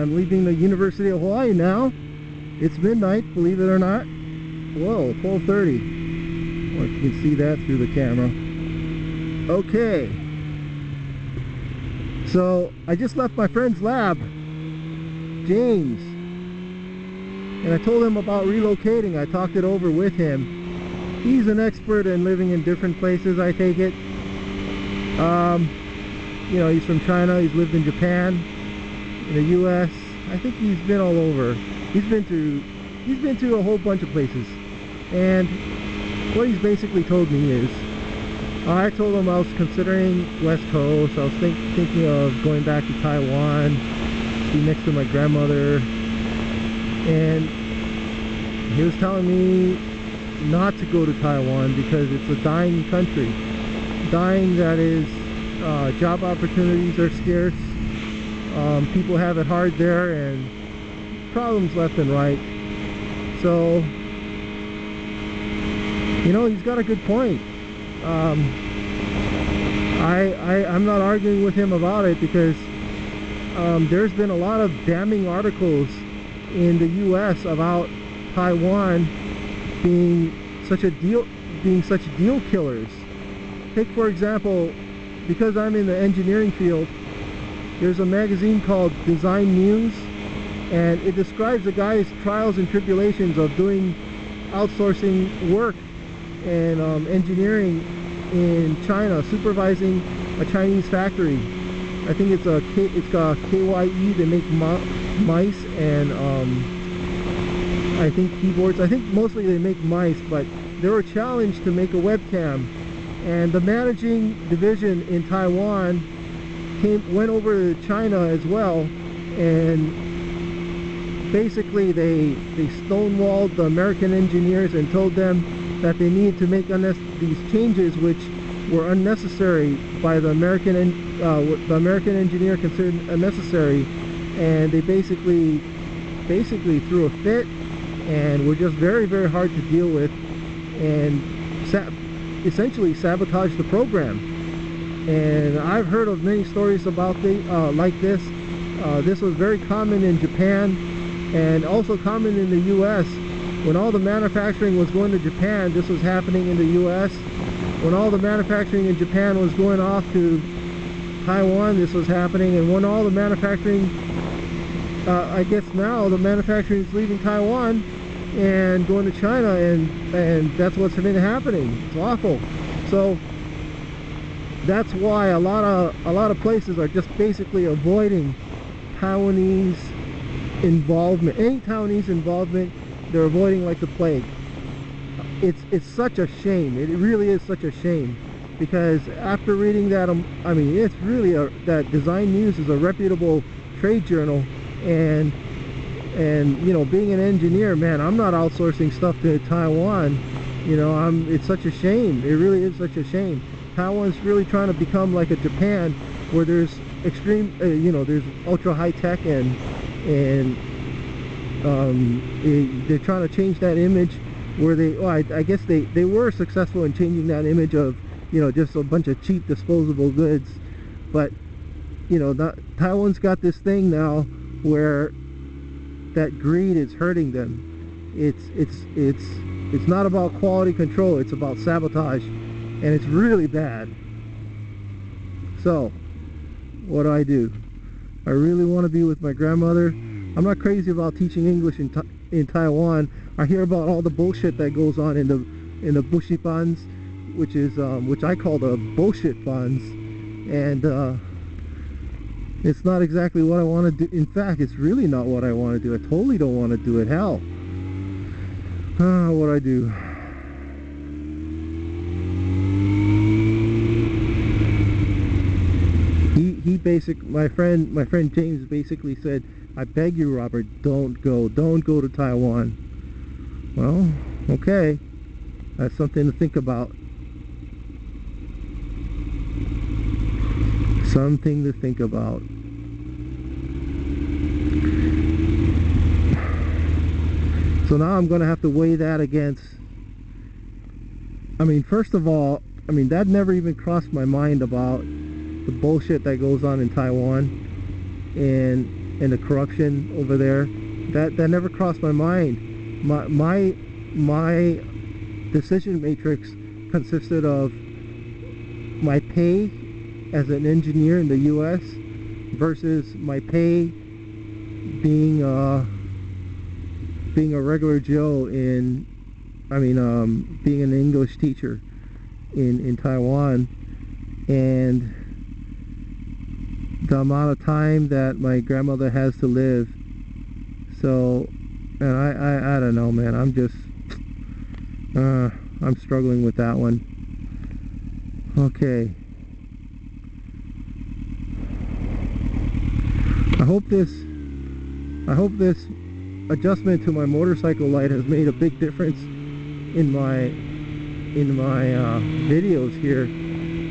I'm leaving the University of Hawaii now. It's midnight, believe it or not. Whoa, 12:30. Well, you can see that through the camera. Okay. So I just left my friend's lab, James, and I told him about relocating. I talked it over with him. He's an expert in living in different places, I take it. You know, he's from China. He's lived in Japan, in the U.S. I think he's been all over. He's been to a whole bunch of places. And what he's basically told me is, I told him I was considering West Coast. I was thinking of going back to Taiwan, be next to my grandmother. And he was telling me not to go to Taiwan because it's a dying country. Dying, that is, job opportunities are scarce. People have it hard there, and problems left and right. So, you know, he's got a good point. I'm not arguing with him about it, because there's been a lot of damning articles in the U.S. about Taiwan being such deal killers. Take, for example, because I'm in the engineering field, there's a magazine called Design News, and it describes a guy's trials and tribulations of doing outsourcing work and engineering in China, supervising a Chinese factory. I think it's got KYE. They make mice and I think keyboards. I think mostly they make mice, but they were challenged to make a webcam, and the managing division in Taiwan went over to China as well, and basically they stonewalled the American engineers and told them that they needed to make these changes, which were unnecessary by the American engineer considered unnecessary, and they basically threw a fit and were just very, very hard to deal with, and essentially sabotaged the program. And I've heard of many stories about like this. This was very common in Japan and also common in the U.S. When all the manufacturing was going to Japan, this was happening in the U.S. When all the manufacturing in Japan was going off to Taiwan, this was happening. And when all the manufacturing, I guess now the manufacturing is leaving Taiwan and going to China, and that's what's been happening. It's awful. So that's why a lot of places are just basically avoiding Taiwanese involvement. Any Taiwanese involvement, they're avoiding like the plague. It's such a shame. It really is such a shame, because after reading that, I mean, it's really that Design News is a reputable trade journal, and you know, being an engineer, man, I'm not outsourcing stuff to Taiwan. You know, it's such a shame. It really is such a shame. Taiwan's really trying to become like a Japan, where there's extreme, you know, there's ultra high tech, and they're trying to change that image, where I guess they were successful in changing that image of, you know, just a bunch of cheap disposable goods. But, you know, Taiwan's got this thing now where that greed is hurting them. It's not about quality control, it's about sabotage, and it's really bad. So what do? I really want to be with my grandmother. I'm not crazy about teaching English in Taiwan. I hear about all the bullshit that goes on in the bushy funds, which I call the bullshit funds, and it's not exactly what I want to do. In fact, it's really not what I want to do. I totally don't want to do it. Hell, what do? My friend James basically said, I beg you, Robert, don't go to Taiwan. Well, okay, that's something to think about. Something to think about. So now I'm going to have to weigh that against, I mean, first of all, I mean, that never even crossed my mind about the bullshit that goes on in Taiwan, and and the corruption over there. That never crossed my mind. My decision matrix consisted of my pay as an engineer in the U.S. versus my pay being a regular Joe being an English teacher in Taiwan, and the amount of time that my grandmother has to live. So, and I don't know, man. I'm just I'm struggling with that one. Okay. I hope this adjustment to my motorcycle light has made a big difference in my videos here,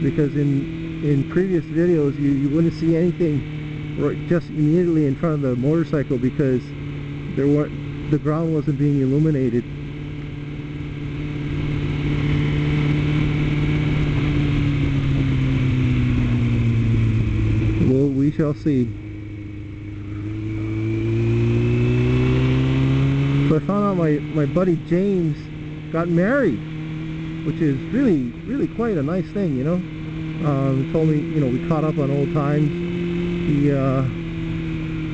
because in previous videos you wouldn't see anything just immediately in front of the motorcycle because the ground wasn't being illuminated. Well, we shall see. So I found out my buddy James got married, which is really quite a nice thing, you know. He told me, you know, we caught up on old times. He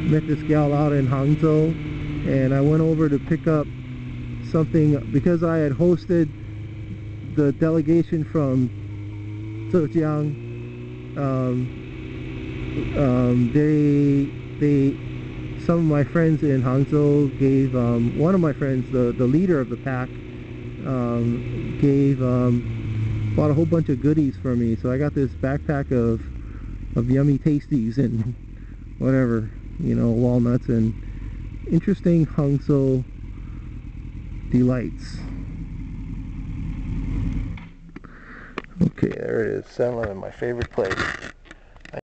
met this gal out in Hangzhou, and I went over to pick up something because I had hosted the delegation from Zhejiang. Some of my friends in Hangzhou gave one of my friends, the leader of the pack, bought a whole bunch of goodies for me. So I got this backpack of yummy tasties and whatever, you know, walnuts and interesting Hangzhou delights. Okay, there it is, 7-Eleven, my favorite place.